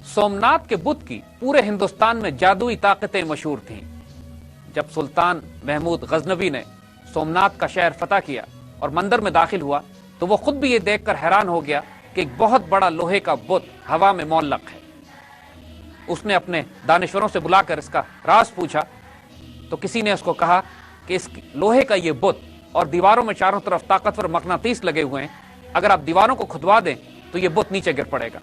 सोमनाथ के बुत की पूरे हिंदुस्तान में जादुई ताकतें मशहूर थीं। जब सुल्तान महमूद गजनवी ने सोमनाथ का शहर फतह किया और मंदिर में दाखिल हुआ तो वो खुद भी ये देखकर हैरान हो गया कि एक बहुत बड़ा लोहे का बुत हवा में मुअल्लक है। उसने अपने दानिश्वरों से बुलाकर इसका राज पूछा तो किसी ने उसको कहा कि इस लोहे का ये बुत और दीवारों में चारों तरफ ताकतवर मकनातीस लगे हुए हैं, अगर आप दीवारों को खुदवा दें तो ये बुत नीचे गिर पड़ेगा।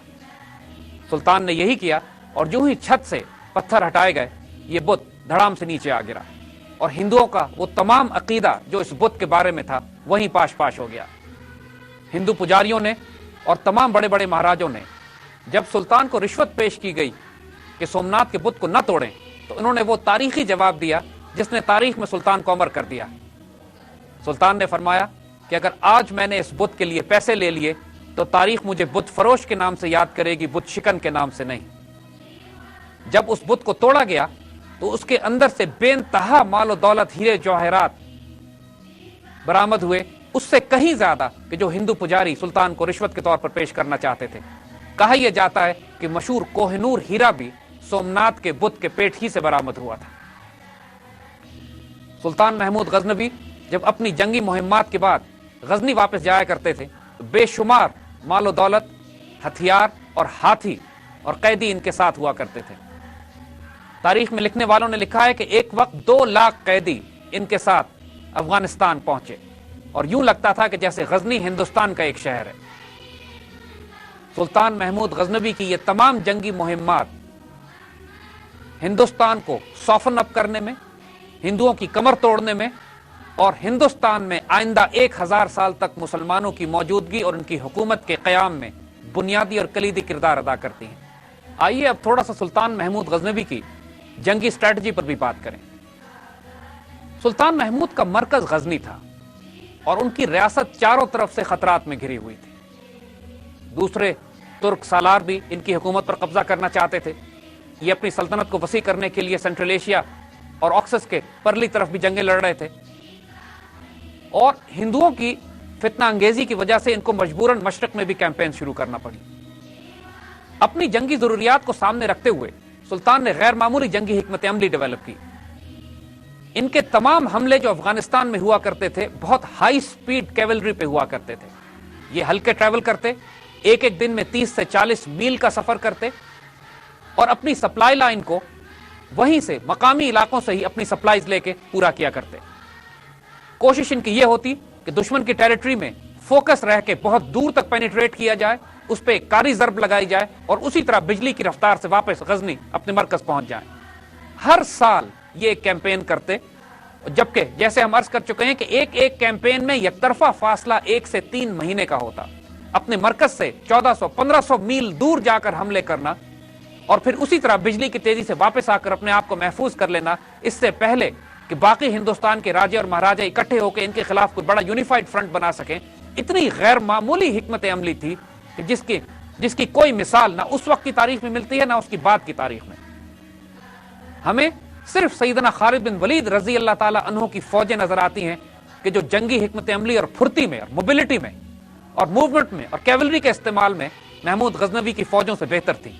सुल्तान ने यही किया और यूं ही छत से पत्थर हटाए गए, ये बुत धड़ाम से नीचे आ गिरा और हिंदुओं का वो तमाम अकीदा जो इस बुत के बारे में था वहीं पाश पाश हो गया। हिंदू पुजारियों ने और तमाम बड़े बड़े महाराजों ने जब सुल्तान को रिश्वत पेश की गई कि सोमनाथ के बुत को न तोड़ें तो उन्होंने वो तारीखी जवाब दिया जिसने तारीख में सुल्तान को अमर कर दिया। सुल्तान ने फरमाया कि अगर आज मैंने इस बुत के लिए पैसे ले लिए तो तारीख मुझे बुत फरोश के नाम से याद करेगी, बुत शिकन के नाम से नहीं। जब उस बुत को तोड़ा गया तो उसके अंदर से बेनतहा माल और दौलत, हीरे जवाहरात बरामद हुए, उससे कहीं ज्यादा कि जो हिंदू पुजारी सुल्तान को रिश्वत के तौर पर पेश करना चाहते थे। कहा यह जाता है कि मशहूर कोहिनूर हीरा भी सोमनाथ के बुत के पेट ही से बरामद हुआ था। सुल्तान महमूद गजनवी जब अपनी जंगी मुहिम्मात के बाद गजनी वापस जाया करते थे तो बेशुमार मालो दौलत, हथियार और हाथी और कैदी इनके साथ हुआ करते थे। तारीख में लिखने वालों ने लिखा है कि एक वक्त 2 लाख कैदी इनके साथ अफगानिस्तान पहुंचे और यूं लगता था कि जैसे गजनी हिंदुस्तान का एक शहर है। सुल्तान महमूद गजनवी की ये तमाम जंगी मुहिम्मात हिंदुस्तान को सॉफन अप करने में, हिंदुओं की कमर तोड़ने में और हिंदुस्तान में आइंदा 1000 साल तक मुसलमानों की मौजूदगी और उनकी हुकूमत के क़याम में बुनियादी और कलीदी किरदार अदा करती हैं। आइए अब थोड़ा सा सुल्तान महमूद गजनवी की जंगी स्ट्रेटजी पर भी बात करें। सुल्तान महमूद का मरकज गजनी था और उनकी रियासत चारों तरफ से खतरात में घिरी हुई थी। दूसरे तुर्क सालार भी इनकी हुकूमत पर कब्जा करना चाहते थे। ये अपनी सल्तनत को वसी करने के लिए सेंट्रल एशिया और ऑक्सस के परली तरफ भी जंगें लड़ रहे थे और हिंदुओं की फितना अंगेजी की वजह से इनको मजबूरन मशरक में भी कैंपेन शुरू करना पड़ी। अपनी जंगी जरूरियात को सामने रखते हुए सुल्तान ने गैर मामूली जंगी हिकमत अमली डेवलप की। इनके तमाम हमले जो अफगानिस्तान में हुआ करते थे बहुत हाई स्पीड कैवलरी पे हुआ करते थे। ये हल्के ट्रैवल करते, एक एक दिन में 30 से 40 मील का सफर करते और अपनी सप्लाई लाइन को वहीं से मकामी इलाकों से ही अपनी सप्लाईज लेके पूरा किया करते। कोशिश इनकी यह होती कि दुश्मन की टेरिटरी में फोकस रह के बहुत दूर तक पेनिट्रेट किया जाए, उस पर कारी जरब लगाई जाए और उसी तरह बिजली की रफ्तार से वापस गजनी अपने मरकज पहुंच जाए। हर साल ये एक कैंपेन करते, जबकि जैसे हम अर्ज कर चुके हैं कि एक एक कैंपेन में यकतरफा फासला 1 से 3 महीने का होता। अपने मरकज से 1400-1500 मील दूर जाकर हमले करना और फिर उसी तरह बिजली की तेजी से वापस आकर अपने आप को महफूज कर लेना, इससे पहले कि बाकी हिंदुस्तान के राजे और महाराजा इकट्ठे होकर इनके खिलाफ कोई बड़ा यूनिफाइड फ्रंट बना सकें। इतनी गैर मामूली हिकमत अमली थी कि जिसकी कोई मिसाल ना उस वक्त की तारीख में मिलती है ना उसकी बाद की तारीख में। हमें सिर्फ सैयदना खालिद बिन वलीद रजी अल्लाह ताला अन्हु की फौजें नजर आती हैं कि जो जंगी हिकमत अमली और फुर्ती में और मोबिलिटी में और मूवमेंट में और कैवलरी के इस्तेमाल में महमूद गजनवी की फौजों से बेहतर थी।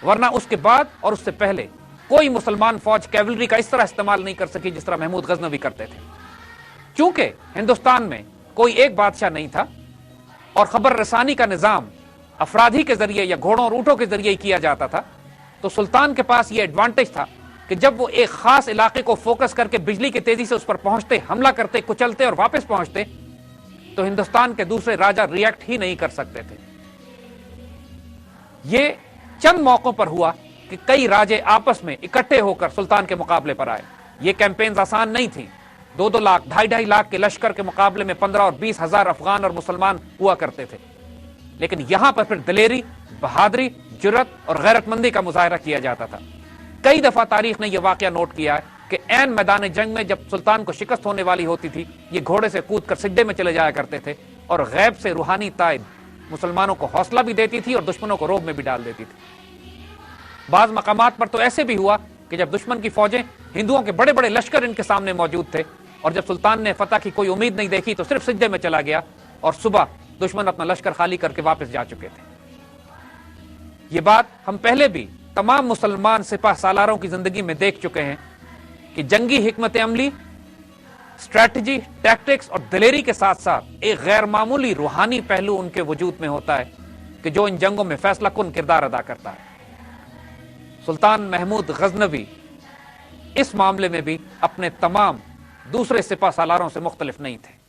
वरना उसके बाद और उससे पहले कोई मुसलमान फौज कैवलरी का इस तरह इस्तेमाल नहीं कर सकी जिस तरह महमूद गजनवी करते थे। चूंकि हिंदुस्तान में कोई एक बादशाह नहीं था और खबर रसानी का निजाम अफराधी के जरिए या घोड़ों और ऊंटों के जरिए किया जाता था, तो सुल्तान के पास यह एडवांटेज था कि जब वो एक खास इलाके को फोकस करके बिजली की तेजी से उस पर पहुंचते, हमला करते, कुचलते और वापस पहुंचते, तो हिंदुस्तान के दूसरे राजा रिएक्ट ही नहीं कर सकते थे। ये चंद मौकों पर हुआ कि कई राजे आपस में इकट्ठे होकर सुल्तान के मुकाबले पर आए। ये कैंपेन्स आसान नहीं थी। 2-2 लाख, 2.5 लाख के लश्कर के मुकाबले में 15 और 20 हजार अफगान और मुसलमान हुआ करते थे। लेकिन यहां पर फिर दलेरी, बहादुरी, जुर्रत और गैरतमंदी का मुजाहरा किया जाता था। कई दफा तारीख ने यह वाकया नोट किया है कि ऐन मैदान जंग में जब सुल्तान को शिकस्त होने वाली होती थी, ये घोड़े से कूद कर सिड्डे में चले जाया करते थे और गैब से रूहानी ताइद मुसलमानों को हौसला भी देती थी और दुश्मनों को रोब में भी डाल देती थी। बाज मकामात पर तो ऐसे भी हुआ कि जब दुश्मन की फौजें, हिंदुओं के बड़े बड़े लश्कर इनके सामने मौजूद थे और जब सुल्तान ने फतह की कोई उम्मीद नहीं देखी तो सिर्फ सिज्दे में चला गया और सुबह दुश्मन अपना लश्कर खाली करके वापस जा चुके थे। یہ بات ہم پہلے بھی تمام مسلمان سپاہ سالاروں کی زندگی میں دیکھ چکے ہیں کہ جنگی حکمت عملی، اسٹریٹجی، ٹیکٹکس اور دلیری کے ساتھ ساتھ ایک غیر معمولی روحانی پہلو ان کے وجود میں ہوتا ہے کہ جو ان جنگوں میں فیصلہ کن کردار ادا کرتا ہے۔ سلطان محمود غزنوی اس معاملے میں بھی اپنے تمام دوسرے سپاہ سالاروں سے مختلف نہیں تھے۔